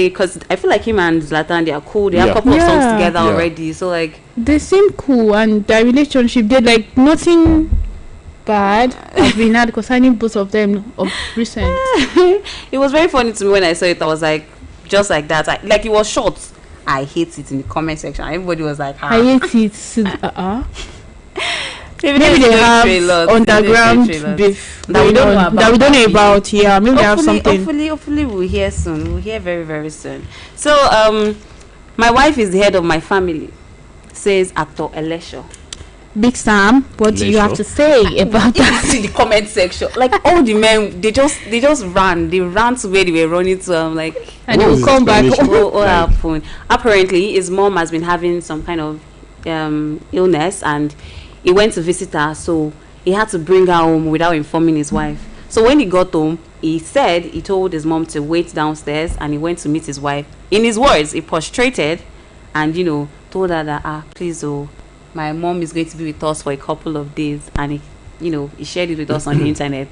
way, because I feel like him and Zlatan, they are cool. They have a couple of songs together already. So like they seem cool, and their relationship did like nothing bad has been had concerning both of them of recent. It was very funny to me when I saw it. I was like, just like that. Like it was short. I hate it in the comment section. Everybody was like, I hate it. Maybe they have underground beef that we don't know about. Yeah, maybe they have something. Hopefully we'll hear soon. We'll hear very, very soon. So my wife is the head of my family, says actor Oluyole. Big Sam, what do you have to say about that? In the comment section, like all the men, they just ran. They ran to where they were running to. I'm like, and they will come back. What happened? Apparently, his mom has been having some kind of illness, and he went to visit her, so he had to bring her home without informing his wife. So when he got home, he told his mom to wait downstairs, and he went to meet his wife. In his words, he prostrated, and told her that please, my mom is going to be with us for a couple of days, and he shared it with us on the internet.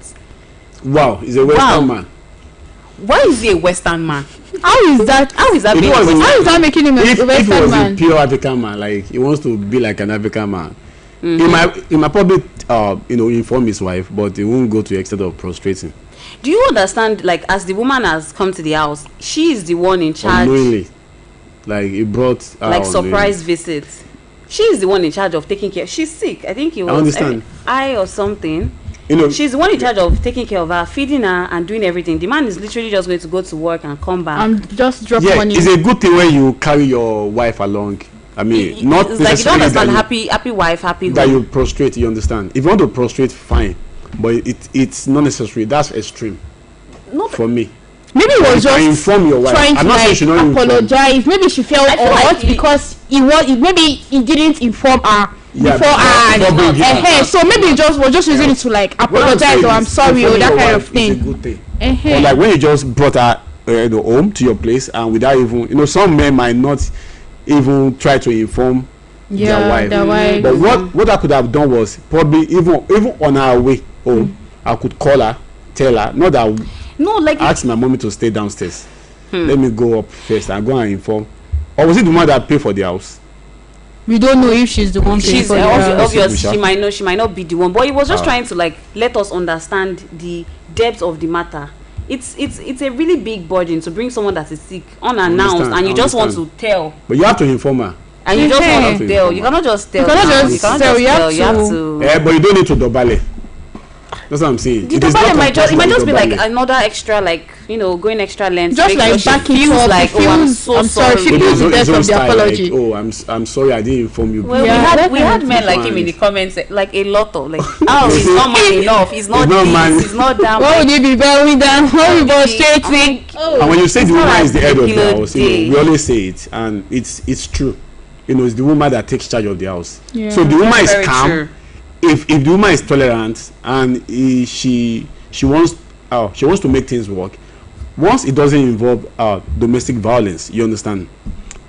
Wow, he's a Western man. Why is he a Western man? How is that making him a Western man? If he was a pure African man, like he wants to be like an African man, he might probably inform his wife, but he won't go to the extent of prostrating. Do you understand? Like, as the woman has come to the house, she is the one in charge. Unknowingly, like he brought surprise visits. She is the one in charge of taking care. She's sick. I think it was eye or something. She's the one in charge of taking care of her, feeding her, and doing everything. The man is literally just going to go to work and come back and just drop money. It's a good thing when you carry your wife along. I mean, not it's like you don't understand. Happy wife, happy home. That you prostrate. You understand? If you want to prostrate, fine, but it's not necessary. That's extreme. Not for me. Maybe it was just inform your wife. Trying to apologize. Maybe she felt odd because maybe he didn't inform her before her. So maybe he was just using it to like apologize or I'm sorry or that kind of thing. It's a good thing. Or like when you just brought her home to your place and without even some men might not even try to inform their wife. But what I could have done was probably even on our way home, I could call her, tell her, not that. No, like ask my mommy to stay downstairs. Let me go up first and go and inform. Or was it the one that paid for the house? We don't know if she's the one paying for the house. Obvious. She might not be the one. But he was just trying to like let us understand the depth of the matter. It's a really big burden to bring someone that is sick unannounced, and you just want to tell. But you have to inform her. And you just want to tell. You cannot just tell. You cannot tell. You have to. But you don't need to dobale. That's what I'm saying. It might just be like another extra, like going extra length. Just like back it up. Like I'm sorry. She feels the depth of the apology. Like, I'm sorry I didn't inform you. Well, we had men like him in the comments, like a lot of like, he's not man enough. He's not this. He's not that. Why would you be bowing down? Why would you go straight me? And when you say the woman is the head of the house, we always say it, and it's true. It's the woman that takes charge of the house. So the woman is calm. If the woman is tolerant and she wants to make things work, once it doesn't involve domestic violence, you understand,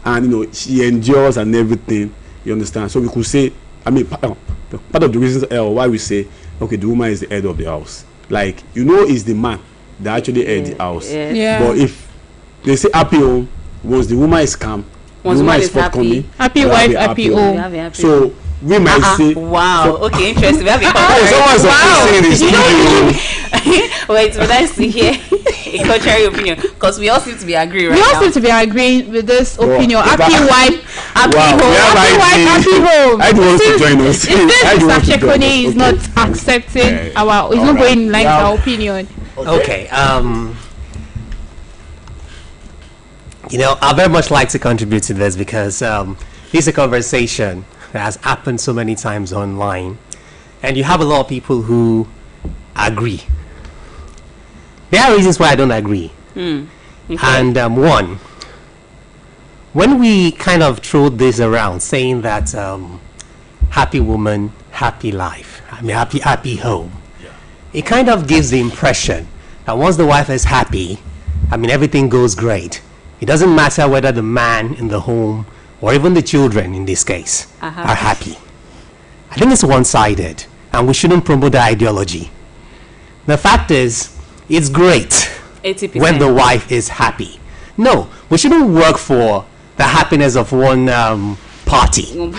and she endures and everything, you understand. So we could say, I mean, part of the reasons why we say, okay, the woman is the head of the house, like is the man that actually head the house. But if they say happy home, once the woman is calm, the woman is forthcoming, happy wife, happy home. So we might say, wow, okay, interesting. We have a Well, it's nice to hear a contrary opinion because we all seem to be agreeing right now. We all seem to be agreeing with this opinion. Happy wife, happy home. Happy wife, happy home. I don't want to join us. If Mr. Shekone is not accepting he's not going like our opinion. Okay. I very much like to contribute to this because it's a conversation that has happened so many times online, and you have a lot of people who agree. There are reasons why I don't agree. Okay. And one, when we kind of throw this around saying that happy woman, happy life, happy home, it kind of gives the impression that once the wife is happy, everything goes great. It doesn't matter whether the man in the home or even the children in this case are happy. I think it's one-sided, and we shouldn't promote the ideology. The fact is, it's great 80%. when the wife is happy. No, we shouldn't work for the happiness of one party.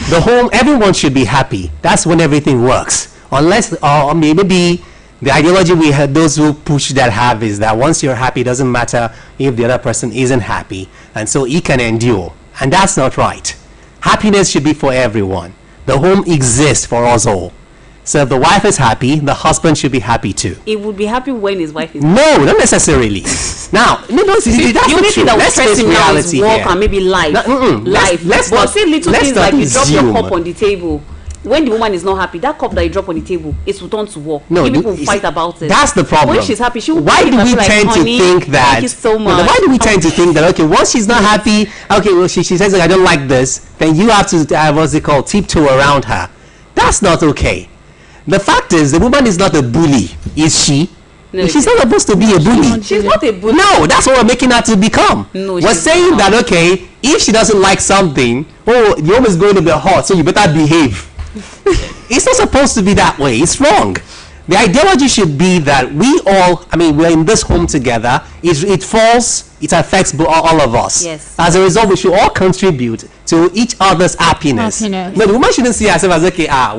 The home, everyone should be happy. That's when everything works. Unless, or maybe the ideology we had, those who push that have, is that once you're happy, it doesn't matter if the other person isn't happy, and so he can endure. And that's not right. Happiness should be for everyone. The home exists for us all. So if the wife is happy, the husband should be happy too. He would be happy when his wife is No, not necessarily. Now, no, that's the only thing that let's will stress face him now reality is work here. and maybe life. Life. But see little things like you drop your cup on the table. When the woman is not happy, that cup that you drop on the table, it will turn to work. No, people fight about it. That's the problem. When she's happy, she will. Why do we like, tend to think that? Thank you so much. Why do we tend to think that? Okay, once she's not happy, okay, well, she says, like, I don't like this. Then you have to what's it called, tiptoe around her. That's not okay. The fact is, the woman is not a bully, is she? No, she's not supposed to be a bully. She's not a bully. No, that's what we're making her to become. No, we're saying that, okay, if she doesn't like something, oh, the home is going to be hot, so you better behave. It's not supposed to be that way. It's wrong. The ideology should be that we all, I mean, we're in this home together. It affects all of us. Yes. As a result, we should all contribute to each other's happiness. No, the woman shouldn't see herself as, okay, we are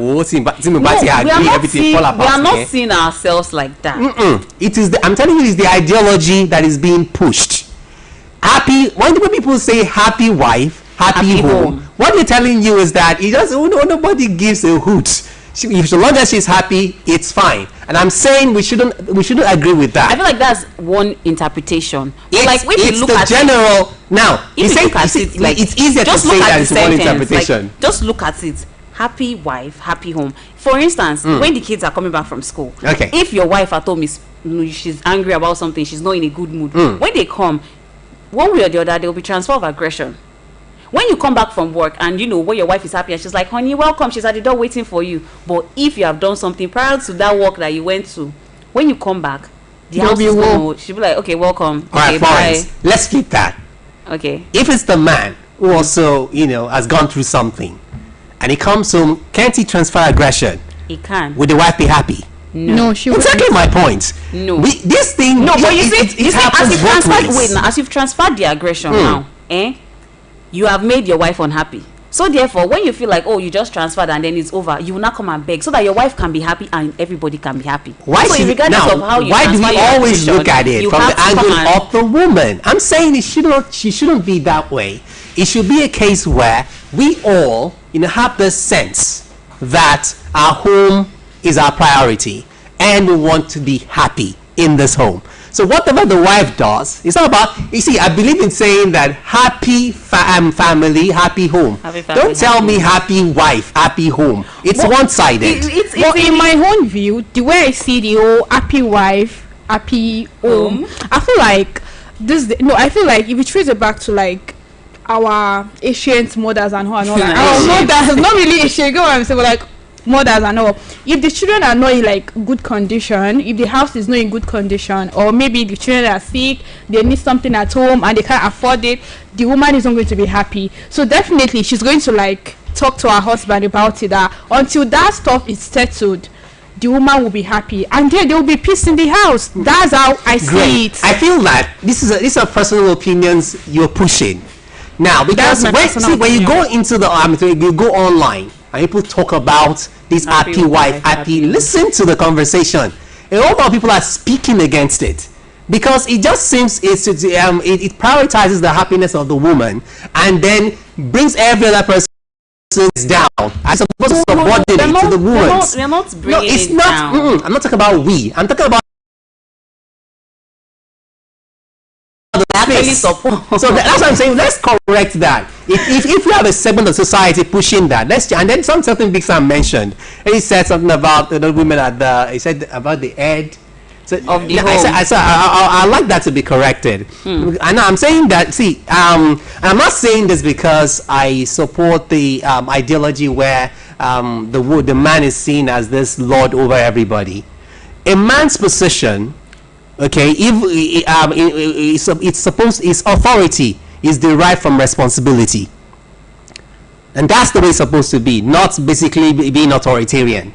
not seeing ourselves like that. It is. I'm telling you, it's the ideology that is being pushed. When people say happy wife, happy home, what they're telling you is that nobody gives a hoot. So long as she's happy, it's fine. And I'm saying we shouldn't agree with that. I feel like that's one interpretation. Like if you look the at general it, now, if you look at it, like it's easier to say that it's one interpretation. Like, just look at it. Happy wife, happy home. For instance, when the kids are coming back from school, okay, if your wife at home is she's angry about something, she's not in a good mood. When they come, one way or the other, there will be transfer of aggression. When you come back from work and when your wife is happy and she's like, honey, welcome, she's at the door waiting for you. But if you have done something prior to that work that you went to, when you come back, the house is gonna, she'll be like, okay, welcome. All right, bye. Let's flip that. Okay. If it's the man who also, has gone through something and he comes home, can't he transfer aggression? He can. Would the wife be happy? No, she wouldn't. Exactly my point. No. This thing. No, but you see, happens as you've transferred the aggression now, you have made your wife unhappy. So therefore, when you feel like, you just transferred and then it's over, you will not come and beg so that your wife can be happy and everybody can be happy. Why do we always look at it from the angle of the woman? I'm saying she shouldn't be that way. It should be a case where we all, have the sense that our home is our priority and we want to be happy in this home. So whatever the wife does, it's not about, I believe in saying that happy family, happy home. Don't tell me happy wife, happy home. It's one-sided. But in my own view, the way I see the whole happy wife, happy home, I feel like I feel like if we trace it back to like our ancient mothers and all that. Our mothers, not really ancient, you know what I'm saying, but like mothers and all, if the children are not in like good condition, if the house is not in good condition, or maybe the children are sick, they need something at home and they can't afford it, the woman is not going to be happy. So definitely she's going to like talk to her husband about it, that until that stuff is settled, the woman will be happy and then there will be peace in the house. That's how I see it. I feel that these are personal opinions you're pushing now, because when you go into you go online and people talk about this happy wife, happy, listen to the conversation. A lot of people are speaking against it because it just seems it prioritizes the happiness of the woman and then brings every other person down. I suppose to subordinate to the woman. We're not bringing it down. I'm not talking about we. I'm talking about so that's what I'm saying. Let's correct that. If we have a segment of society pushing that, and then something Big Sam mentioned, and he said something about the women he said about the head of the home. I like that to be corrected. And I'm saying that, I'm not saying this because I support the ideology where the man is seen as this lord over everybody. A man's position, okay, its authority is derived from responsibility, and that's the way it's supposed to be, not basically being authoritarian.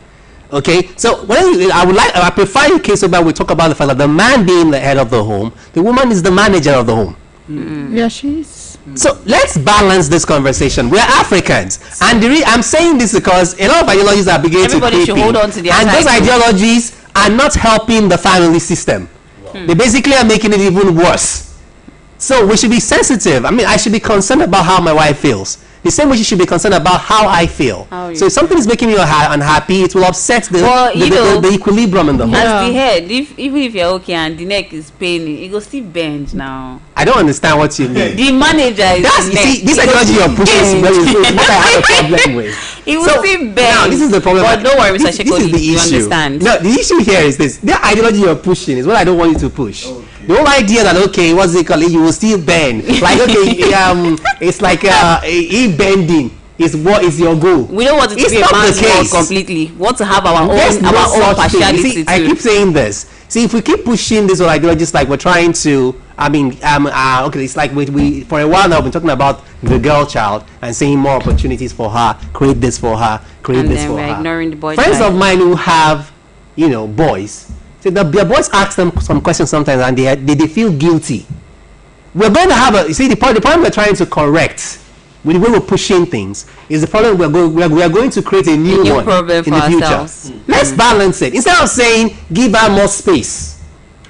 Okay, so I prefer a case where we talk about the fact that the man being the head of the home, the woman is the manager of the home. Yeah, she is. So let's balance this conversation. We're Africans, and I'm saying this because a lot of ideologies are beginning to creep should hold on to their and those title. ideologies are not helping the family system. They basically are making it even worse. So we should be sensitive. I mean, I should be concerned about how my wife feels. The same way she should be concerned about how I feel. So if something is making me unhappy, it will upset the equilibrium in the home. As the head, even if you're okay and the neck is paining, it will still bend now. I don't understand what you mean. The manager is this ideology you're pushing is what I have a problem with. It will still bend. Now, this is the problem. But don't worry, Mr. This is Shekoli, the you issue. understand. No, the issue here is this. The ideology you're pushing is what I don't want you to push. The whole idea that, okay, what's it called? You will still bend. Like, okay, it's like bending is what is your goal. We don't want it to be a man's world completely. We want to have our own partiality. I keep saying this. See, if we keep pushing this whole idea, just like we're trying to, okay, it's like we for a while now, we've been talking about the girl child and saying more opportunities for her, create this for her, create this for her. And then we're ignoring the boy child. Friends of mine who have, boys, so their boys ask them some questions sometimes and they feel guilty. We're going to have the problem we're trying to correct with the way we're pushing things is the problem we are going to create a new one problem in the future. Let's balance it. Instead of saying give her more space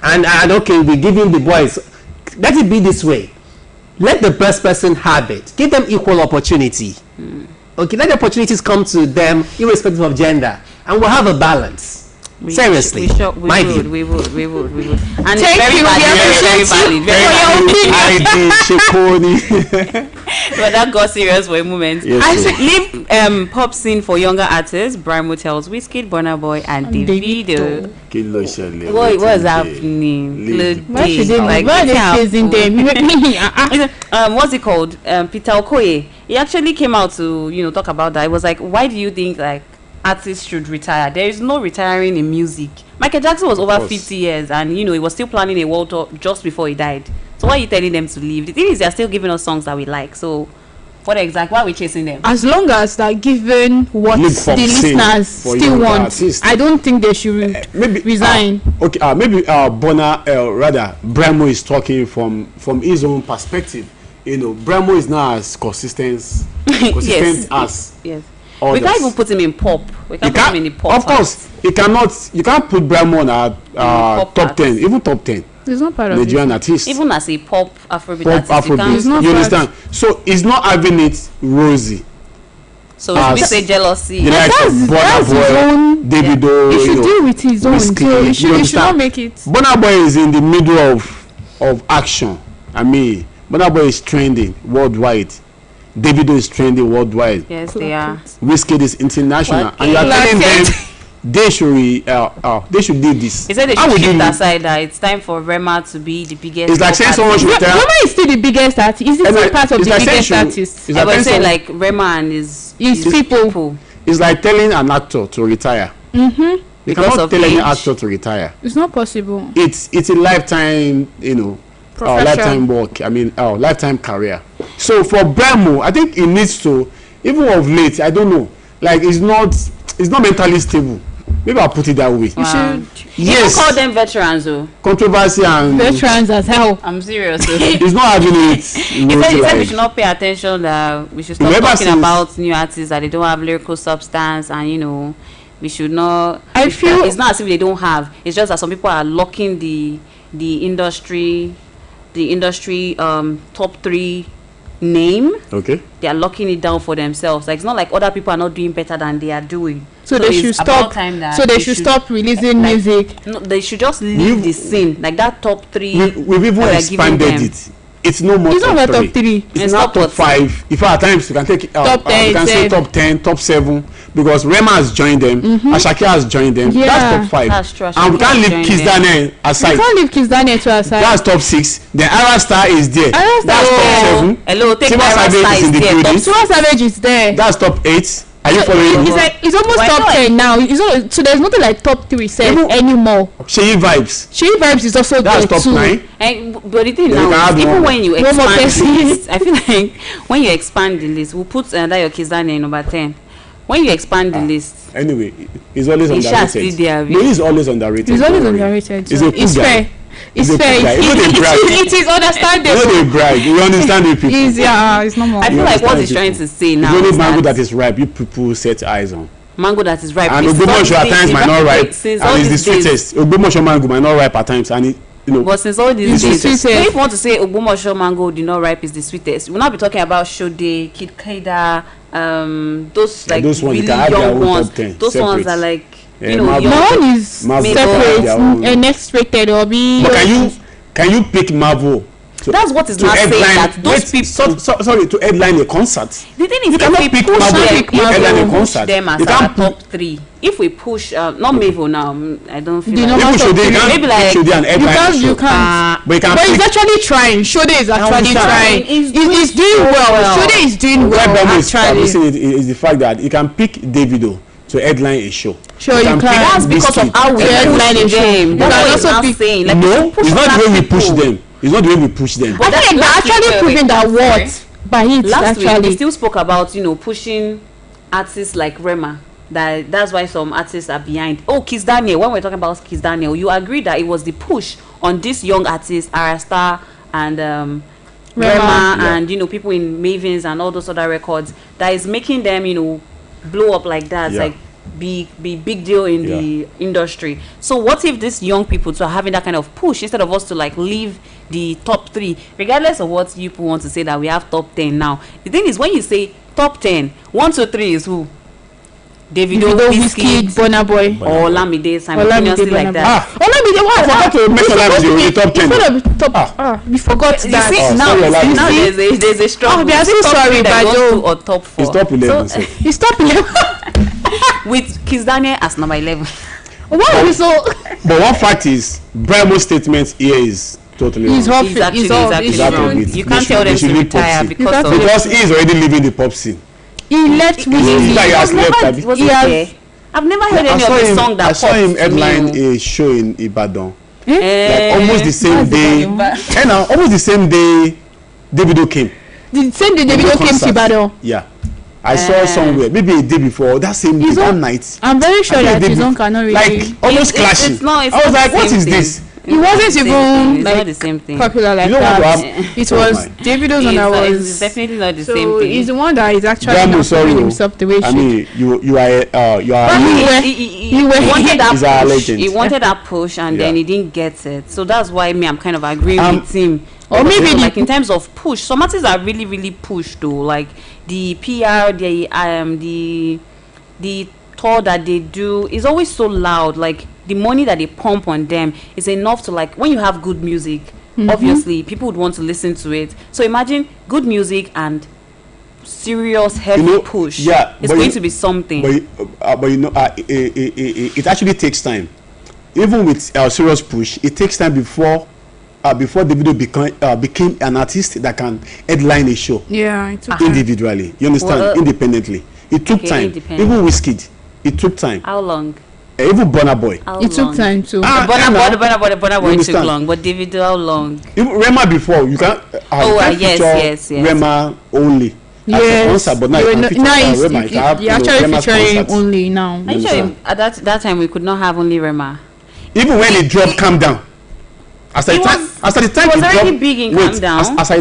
and okay, we're giving the boys, let it be this way. Let the best person have it. Give them equal opportunity. Okay, let the opportunities come to them irrespective of gender, and we'll have a balance. Seriously, my view. We would. And thank it's very you. But that got serious for a moment. Yes, leave pop scene for younger artists. Brian Motels, Wizkid, Burna Boy, and Davido. What was happening? Why are they chasing them? What's it called? Peter Okoye. He actually came out to talk about that. It was like, why do you think artists should retire? There is no retiring in music. Michael Jackson was over 50 years and he was still planning a world tour just before he died. So why are you telling them to leave? The thing is, they're still giving us songs that we like. So why are we chasing them? As long as they're given what the listeners still want, I don't think they should resign. Maybe Bramo is talking from his own perspective. Bramo is not as consistent as we can't even put him in pop. We can't put him in the pop. Of course, you can't put Bramo on top 10, even top 10. He's not part of Nigerian artist. Even as a pop Afrobeat artist, you understand? So he's not having it rosy. So it's a jealousy. The likes of Burna Boy, Davido, he should deal with his own. So he should not make it. Burna Boy is in the middle of action. I mean, Burna Boy is trending worldwide. Davido is trending worldwide. Yes, they are. Wizkid is international, and you are telling them they should do this. He said they should shift aside that it's time for Rema to be the biggest. It's like saying someone should retire. Rema is still the biggest artist. Is it part of the biggest artist? I was saying like Rema and his people. It's like telling an actor to retire. You cannot tell any actor to retire. It's not possible. It's a lifetime, lifetime work. I mean, lifetime career. So for Bramo, I think he needs to, even of late, I don't know, like it's not mentally stable. Maybe I'll put it that way. You should. Yes. You call them veterans, though. Controversy and veterans as hell. I'm serious. He's not having it. He said we should not pay attention. That we should stop talking about new artists that they don't have lyrical substance, and we should not. I feel it's not as if they don't have. It's just that some people are locking the industry top 3 name. Okay. They are locking it down for themselves. Like it's not like other people are not doing better than they are doing. So they should stop. So they should stop releasing music. No, they should just leave the scene. Like that top 3. We've even expanded it. It's no more. It's not top 3. It's not top 5. If at times you can take it top 10. You can say top 10, top 7, because Rema has joined them, Ashake has joined them. Yeah. That's top 5. That's true. And we can't leave Kiss Daniel aside. We can't leave Kiss Daniel to aside. That's top 6. Then Ara Star is there. That's top 7. Hello, take Ara Star is there. Tiwa Savage is there. That's top 8. Are you following? It's almost top 10 now. So there's nothing like top 3 anymore. Sheyi Vibes is also that's top too. 9. But the thing now, even when you expand the list, I feel like when you expand the list, we'll put Dayo Kizane in number 10. When you expand the list, anyway, he's always underrated. Still there, no, he's always underrated. He's always underrated. He's a cool guy. Fair. It's fair. It is understandable. You know they brag. You understand the people. It's normal. I feel like what he's trying to say now. It's only mango that is ripe. You people set eyes on. Mango that is ripe. And Ogbomoso at times might not ripe. And it's the sweetest. Ogbomoso mango might not ripe at times, and it. But since all these days, if you want to say Ogbomoso mango did not ripe is the sweetest, we'll not be talking about Shode, Kid Kaida, those like those really young ones. Those separate. Ones are like young. One is separate and next rated or be. But can you pick Marvel? That's what is not saying that those people. Sorry, to headline a concert. The thing is, if we push them as our top 3, if we push, not Marvel now, I don't feel maybe like you can't. But he's actually trying. Shode is actually trying. He's doing well. Shode is doing well. Actually, is the fact that you can pick Davido to headline a show. Sure, you can. That's because of how we headline a show. That's what he's saying. No, it's not the way we push them. It's not the way we push them. But I think they're actually proving that what by it last actually. Week we still spoke about pushing artists like Rema. That's why some artists are behind. Kiss Daniel. When we're talking about Kiss Daniel, you agree that it was the push on this young artist Arasta and Rema and people in Mavens and all those other records that is making them blow up like that. Like be big deal in the industry. So what if these young people are having that kind of push instead of us to like leave the top 3, regardless of what you people want to say that we have top 10 now? The thing is, when you say top 10, 1 2 3 is who? Davido, Wizkid, Burna Boy, or Lamide, simultaneously like that. Lamide, what? I forgot to mention Lamide in the top 10. We forgot that. You see, now there's a struggle. We are so sorry, but or top 4. It's top 11. It's top 11. With Kiss Daniel as number 11. Why so? But one fact is, Bremo's statement here is totally wrong. He's wrong. You can't tell them to retire because he is already leaving the pop scene. He left with I've never heard any of his song that I saw him headline a show in Ibadan. Like almost the same day. Almost the same day Davido came. The same day Davido came to Ibadan. Yeah. I saw somewhere, maybe a day before, that same day, that night. I'm very sure that his own cannot really. Like, almost clashing. I was like, what is this? It wasn't even like the same thing. Popular like that. It was Davido's one that was. It's definitely not the same thing. He's the one that is actually not putting himself the way. I mean, you are. He wanted that push. Legend. He wanted that push, and then he didn't get it. So that's why I'm kind of agreeing with him. Or maybe like in terms of push, some artists are really, really pushed though. Like the PR, the tour that they do is always so loud. Like the money that they pump on them is enough to, like, when you have good music, obviously people would want to listen to it. So imagine good music and serious heavy push. Yeah, it's going to be something. But it actually takes time. Even with serious push, it takes time before Davido became an artist that can headline a show. Yeah, it took individually. You understand? Independently. It took time. Even Wizkid, it took time. How long? Even Burna Boy. It took time too. Burna Boy took long, but Davido, how long? Even Rema before, you can't. Yes. Rema only. Yes. Concert, but now you actually featuring him only now. Are you sure at that time we could not have only Rema? Even when it dropped, Calm Down. As the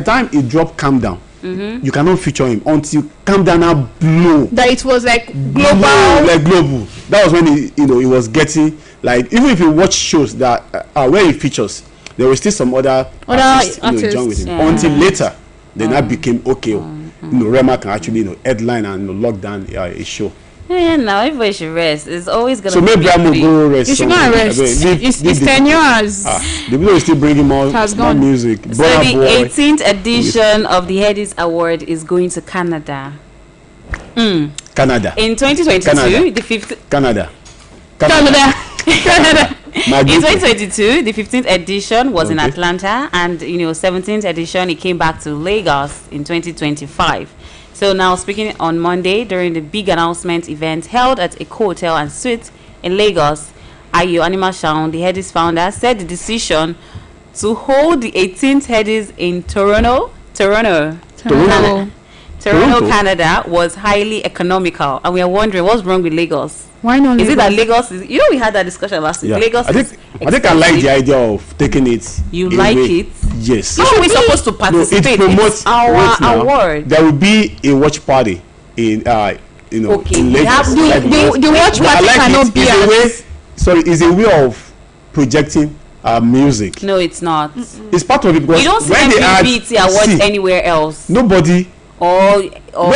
time it dropped, Calm Down. You cannot feature him until Calm Down now blew. That it was like global. That was when he was getting, like, even if you watch shows that where he features, there were still some other artists join with him. Until later, then that became okay. Rema can actually headline and lock down a show. Yeah, now everybody should rest. It's always gonna. So maybe I'm gonna go rest. You should not rest. It's 10 years. The people is still bringing more music. So the 18th edition of the Headies Award is going to Canada. Canada. In 2022, the 5th. Canada. In 2022, the 15th edition was in Atlanta, and 17th edition it came back to Lagos in 2025. So now, speaking on Monday during the big announcement event held at Eco Hotel and Suites in Lagos, Ayo Animashaun, the Headies founder, said the decision to hold the 18th Headies in Toronto, Canada was highly economical, and we are wondering what's wrong with Lagos. Why not? Is it that Lagos is? We had that discussion last week. Lagos. I think I like the idea of taking it. You like it? Yes. How are we supposed to participate? It promotes it's our award. There will be a watch party in okay. In Lagos. The watch party cannot be is a way of projecting music. No, it's not. It's part of it because you don't see when they add BET awards anywhere else. Nobody. Or AMA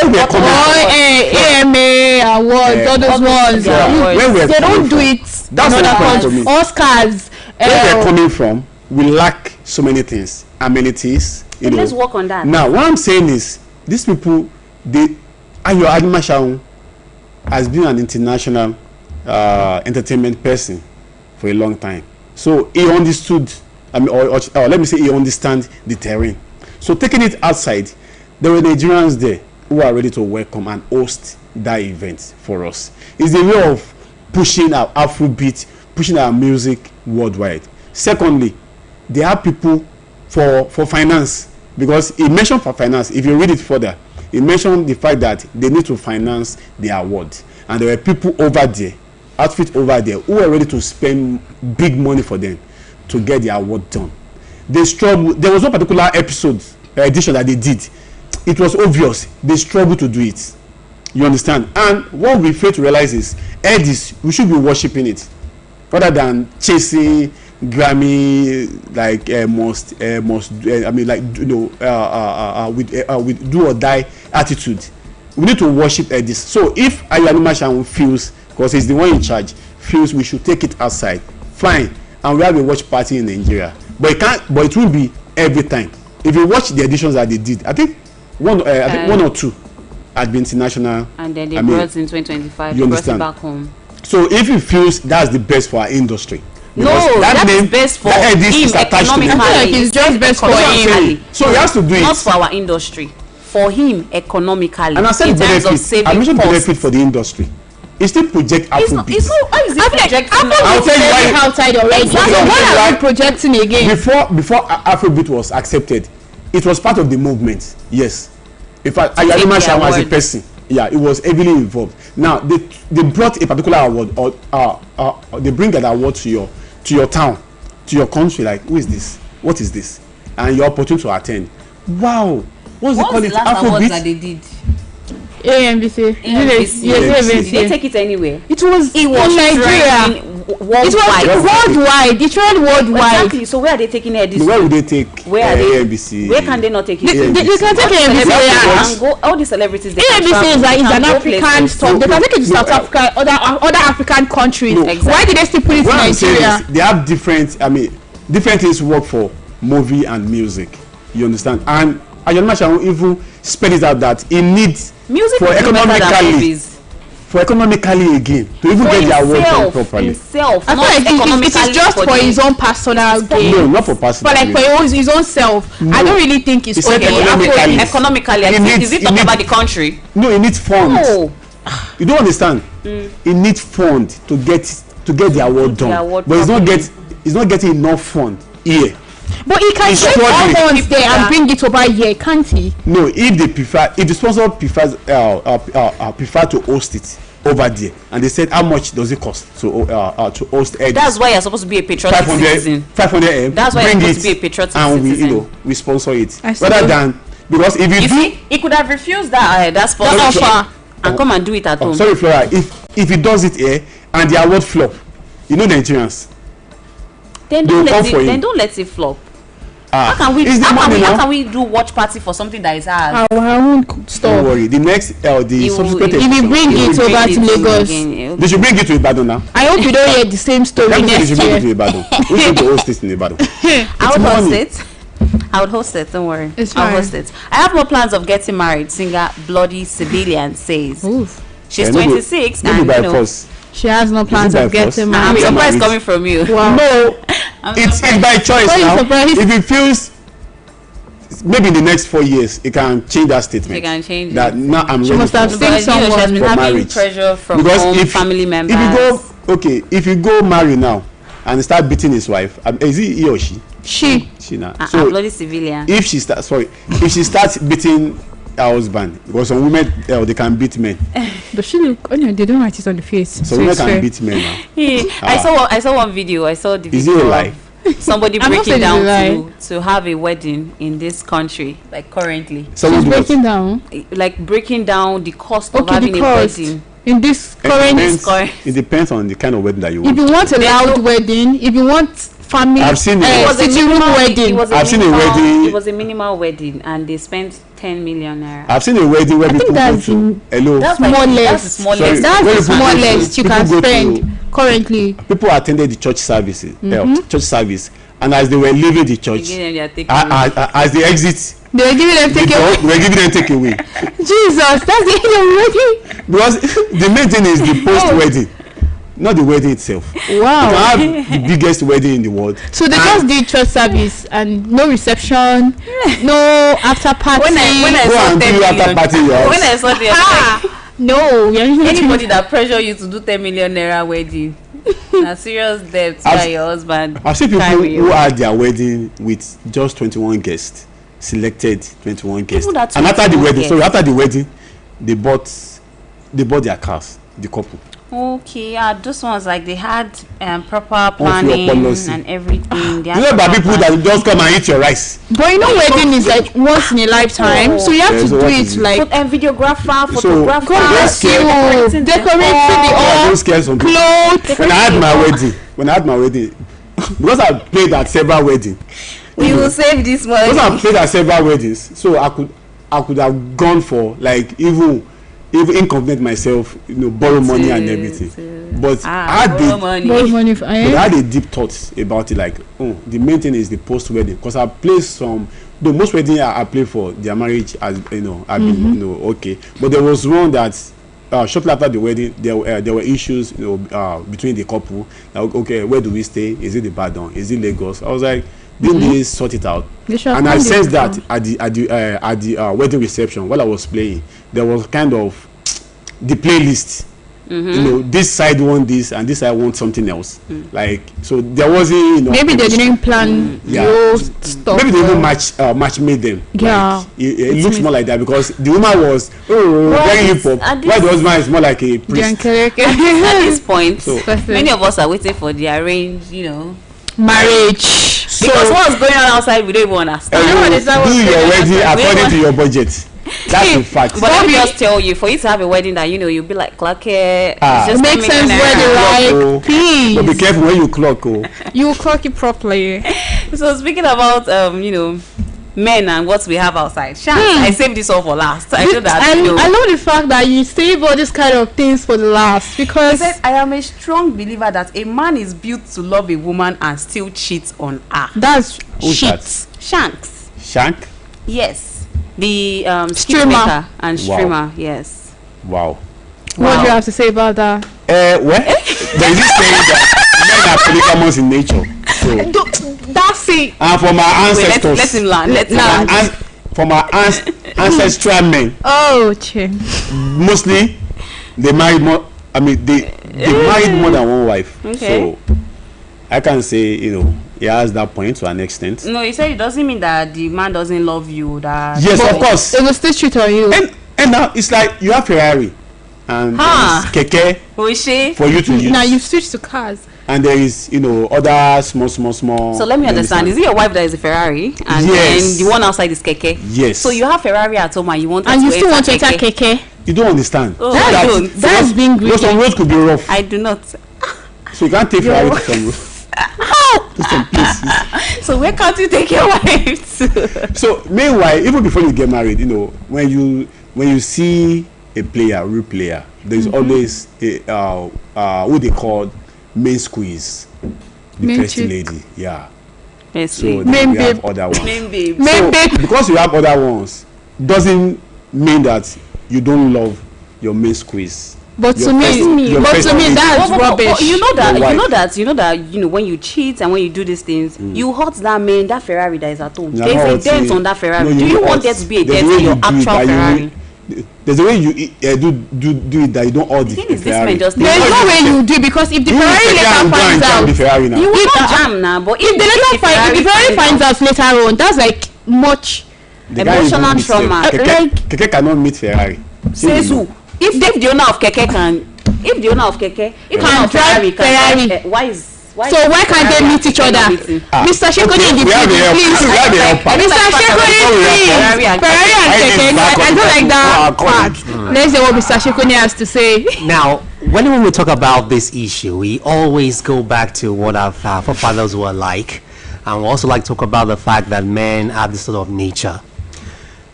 awards, all those ones. They don't do it. That's what I'm for me. Oscars. Where they're coming from, we lack so many things, amenities. Let's work on that. Now, what I'm saying is, these people, Ayo Adimashaun has been an international entertainment person for a long time. So he understood. Or let me say, he understands the terrain. So taking it outside. There were Nigerians there who are ready to welcome and host that event for us. It's a way of pushing our Afrobeat, pushing our music worldwide. Secondly, they have people for finance, because he mentioned for finance. If you read it further, he mentioned the fact that they need to finance the award, and there were people over there, outfit over there, who were ready to spend big money for them to get the award done. They struggled. There was no particular edition that they did. It was obvious they struggled to do it. You understand? And what we fail to realize is, we should be worshiping it rather than chasing Grammy with do or die attitude. We need to worship Edis. So if Ayanimashan feels, because he's the one in charge, feels we should take it outside, fine, and we have a watch party in Nigeria. But it will be every time. If you watch the editions that they did, I think one or two had been international, and then they brought in 2025. You understand? Brought it back home. So if he feels that's the best for our industry, no, that's best for him economically. It's just best for him. So he has to do it. Not for our industry, for him economically. And I said benefit. I mentioned benefit for the industry. It still project Afrobeat. How is it projecting? I'll tell you why. Outside already. Why are we projecting again? Before Afrobeat was accepted, it was part of the movement. Yes. In fact, Ayanimashaun as a person, it was heavily involved. Now they brought a particular award, or they bring that award to your town, to your country. Like, who is this? What is this? And you're opportune to attend. Wow. What's the last awards that they did? AMBC. Did they take it anywhere? It was in Nigeria. Worldwide. It was worldwide. It went worldwide. Exactly. So where are they taking it? Where would they take? Where are they? AMBC. Where can they not take it? They can take AMBC and go. All the celebrities. AMBC is an African stuff. They can take it to South Africa, other African countries. Exactly. Why did they still put it in Nigeria? They have different things work for movie and music. You understand? And Ayanimashaun even spell it out that he needs music for economically again to even get the award done properly. Himself, I feel like it is just for his own personal gain. No, not for personal. But like for his own self. No. I don't really think it's okay. Economically, is it talking about the country? No, he needs funds. No. You don't understand. He needs funds to get the award done. But he's not getting enough fund here. But he can take all funds there and bring it over here, can't he? No, if the sponsor prefer to host it over there, and they said how much does it cost to host Edis? That's why you're supposed to be a patriotic citizen. 500 M. That's why you're supposed to be a patriotic citizen. And we sponsor it rather than, because if you see, he could have refused that sponsorship and come and do it at home. Sorry, Flora. If he does it here and the award flop, Nigerians. Then don't let it flop. How can we do watch party for something that is ours? Our own stuff. Don't worry. The next subsequent if we bring it over to Lagos, they should bring it to Ibadan now. I hope you don't hear the same story next year. Bring it to Ibadan. We should host it in Ibadan. I would host it. Don't worry. I'll host it. I have no plans of getting married. Singer Bloody Civilian says. Oof. She's 26 and she has no plans of getting married. I'm surprised coming from you. Wow. No, it's by choice now. If it feels maybe in the next 4 years, it can change that statement. It can change that. Now I'm ready for marriage. She has been having pressure from family members. If you go marry now and start beating his wife, is it he or she? She now. So Bloody Civilian. If she starts beating her husband, because some women they can beat men. But she look, oh no, they don't write it on the face. So women can beat men now. I saw one video. I saw the video. Is it a lie? Somebody breaking down to have a wedding in this country, like currently. She's breaking down. Like breaking down the cost of having a wedding. In this current, it depends on the kind of wedding that you want. If you want a loud wedding, if you want family, I've seen it. It was a minimal wedding. I've seen a wedding. It was a minimal wedding, and they spent 10 million naira. I've seen a wedding where people go to hello. That's the smallest. That's the smallest you can spend currently. People attended the church services, church service, and as they were leaving the church, as they exit, they were giving them takeaway. They were giving them takeaway. Jesus, that's the end of wedding. Because the main thing is the post-wedding, not the wedding itself. Wow. You can have the biggest wedding in the world. So they just did church service and no reception, no after party. When I saw the no, anybody that pressure you to do 10 million naira wedding, a serious debt by your husband. I've seen people who had their wedding with just 21 guests, selected 21 guests, and after the wedding, after the wedding, they bought their cars, the couple. Okay, those ones, like, they had proper planning and everything. You know about people that just come and eat your rice. But you know, wedding is like once in a lifetime, so you have to do it like videographer, photographer, decorating the all clothes. When I had my wedding, because I played at several weddings. We will save this money. Because I played at several weddings, so I could have gone for like even inconvenient myself, borrow money and everything. But I had a deep thought about it. Like, the main thing is the post wedding. Because I played the most wedding I played for their marriage, as I've been okay. But there was one that shortly after the wedding, there were issues between the couple. Like, okay, where do we stay? Is it Ibadan? Is it Lagos? I was like, didn't they sort it out? And I sensed that at the wedding reception while I was playing, there was kind of the playlist. This side want this and this side want something else. Like, so there wasn't maybe they didn't plan your stuff. Maybe they didn't match made them. Yeah, like, it looks more like that because the woman was very hip hop, while the husband is more like a priest. At this point, many of us are waiting for the arranged, marriage. Because what's going on outside, we don't even understand. Do your wedding according to your budget. That's a fact. But let me just tell you, for you to have a wedding that you'll be like clock it. It makes sense where please. But be careful when you clock. You will clock it properly. So speaking about men and what we have outside, I saved this all for last. I know that. I love the fact that you save all these kind of things for the last, because I am a strong believer that a man is built to love a woman and still cheat on her. That's Shanks. Shank? Yes. The streamer and streamer. Wow. Yes. Wow. What do you have to say about that? There is this saying that men are polygamous in nature. So that's it. And from our ancestors, let him land. From our ancestral men. Mostly, they married more. I mean, they married more than one wife. Okay. So I can say, he has that point to an extent. No, he said it doesn't mean that the man doesn't love you. Yes, of course. It will still cheat on you. And now it's like you have Ferrari and keke for you to use. Now you've switched to cars. And there is, other small. So let me understand. Is it your wife that is a Ferrari, and then the one outside is keke? Yes. So you have Ferrari at home, and you want, and you still want to enter keke? You don't understand. Oh, that's being greedy. Some roads could be rough. I do not. So you can't take Ferrari to some road. To some places. So where can't you take your wife to? So meanwhile, even before you get married, when you see a real player, there's always a who they call main squeeze, the first lady. Yeah. So we have other ones. Main babe. So because you have other ones, doesn't mean that you don't love your main squeeze. But to me, that's rubbish. You know that when you cheat and when you do these things, you hurt that man, that Ferrari that is at home. There's a dent on that Ferrari. Do you want there to be a dent in your actual Ferrari? There's a way you do it that you don't hold the Ferrari. There's no way you do, because if the Ferrari later finds out, you will not jam now. But if the Ferrari finds out later on, that's like much. Emotional trauma. Keke cannot meet Ferrari. Says who? If the owner of Keke can, if the owner of Keke can drive Ferrari, so why can't they meet each other? Mr. Shekoni in the please. Mr. Shekoni, please. Ferrari and Keke. I don't like that part. Let's hear what Mr. Shekoni has to say. Now, when we talk about this issue, we always go back to what our forefathers were like, and we also like to talk about the fact that men have this sort of nature.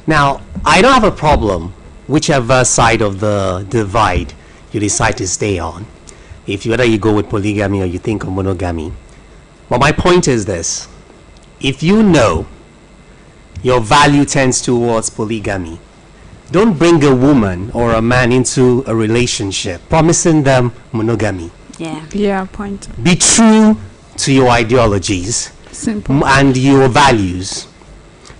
Now, I don't have a problem whichever side of the divide you decide to stay on. If whether you go with polygamy or you think of monogamy. But my point is this. If you know your value tends towards polygamy, don't bring a woman or a man into a relationship promising them monogamy. Yeah, point. Be true to your ideologies. Simple. And your values.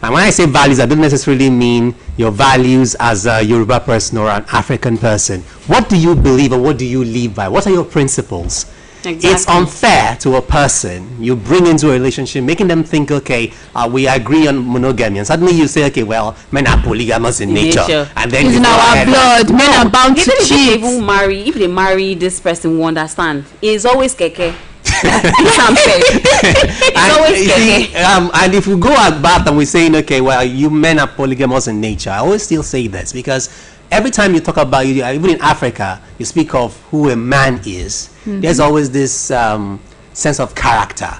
And when I say values, I don't necessarily mean your values as a Yoruba person or an African person. What do you believe or what do you live by? What are your principles? Exactly. It's unfair to a person you bring into a relationship, making them think, okay, we agree on monogamy, and suddenly you say, okay, well, men are polygamous in nature. And then it's in our blood. Men are bound to cheat. If they marry this person, we understand. It's always Keke. And if we go at back and we're saying, okay, well, you men are polygamous in nature, I always still say this because every time you talk about, even in Africa, you speak of who a man is. There's always this sense of character.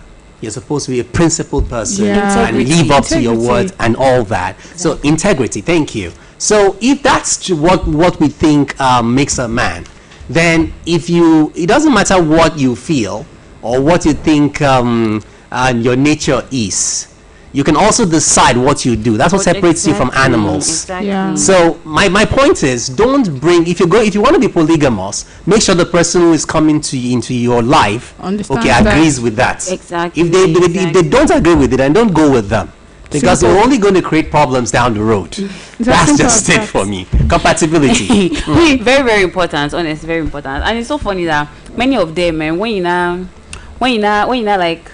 You're supposed to be a principled person and live up to your word and all that. Exactly. So integrity, thank you. So if that's what we think makes a man, then it doesn't matter what you feel or what you think your nature is. You can also decide what you do. That's what separates you from animals. Exactly. Yeah. So my point is, don't bring, if you want to be polygamous, make sure the person who is coming into your life agrees with that. Exactly. If they don't agree with it, then don't go with them. Because we're only going to create problems down the road. That's just it for me. Compatibility. Very, very important. Honestly, very important. And it's so funny that many of them, man, when you now like,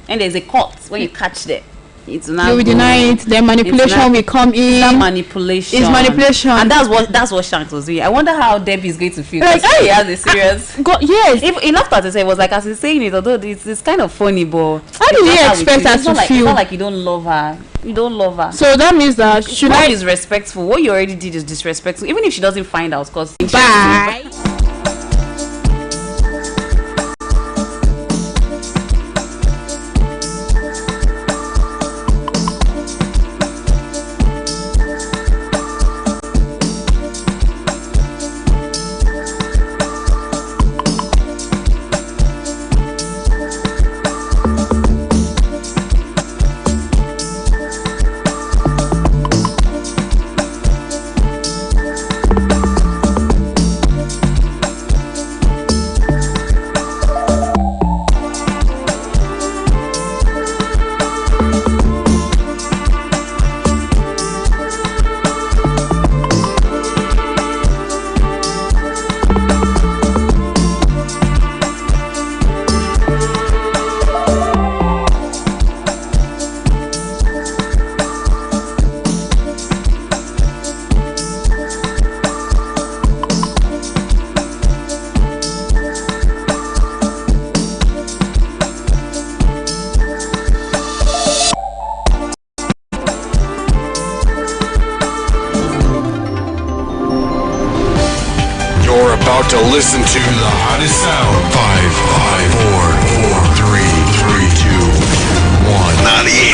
and there's a court when you catch them, it's now you will deny it. Then manipulation will come in. That manipulation. It's manipulation, and that's what Shanks was doing. I wonder how Debbie is going to feel. Like, he has a serious. Yes. If enough to say, it was like as he's saying it, although it's kind of funny, but how do you expect her to feel? It's not like you don't love her. You don't love her. So that means that love is respectful. What you already did is disrespectful, even if she doesn't find out. Cause bye. To listen to the hottest sound. 5, 4, 3, 2, 1.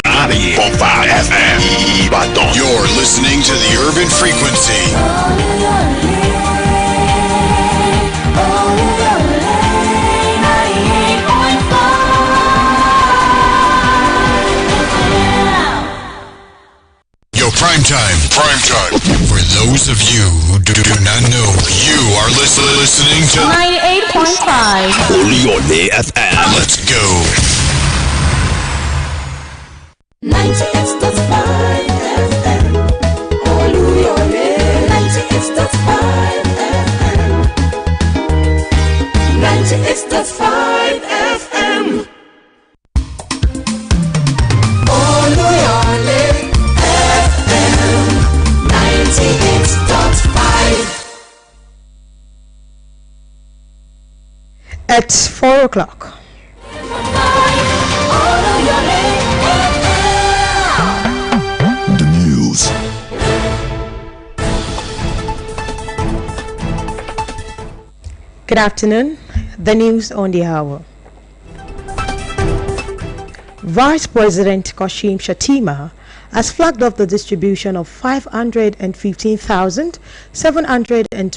98.5 FM. Ibadan. You're listening to the Urban Frequency. Prime time. For those of you who do not know, you are listening to 98.5 Oluyole FM. Let's go. 98.5 FM. Oluyole. 98.5 FM. 98.5 FM. Oluyole FM. It's 4 o'clock. The news. Good afternoon. The news on the hour. Vice President Kashim Shettima has flagged off the distribution of 515,720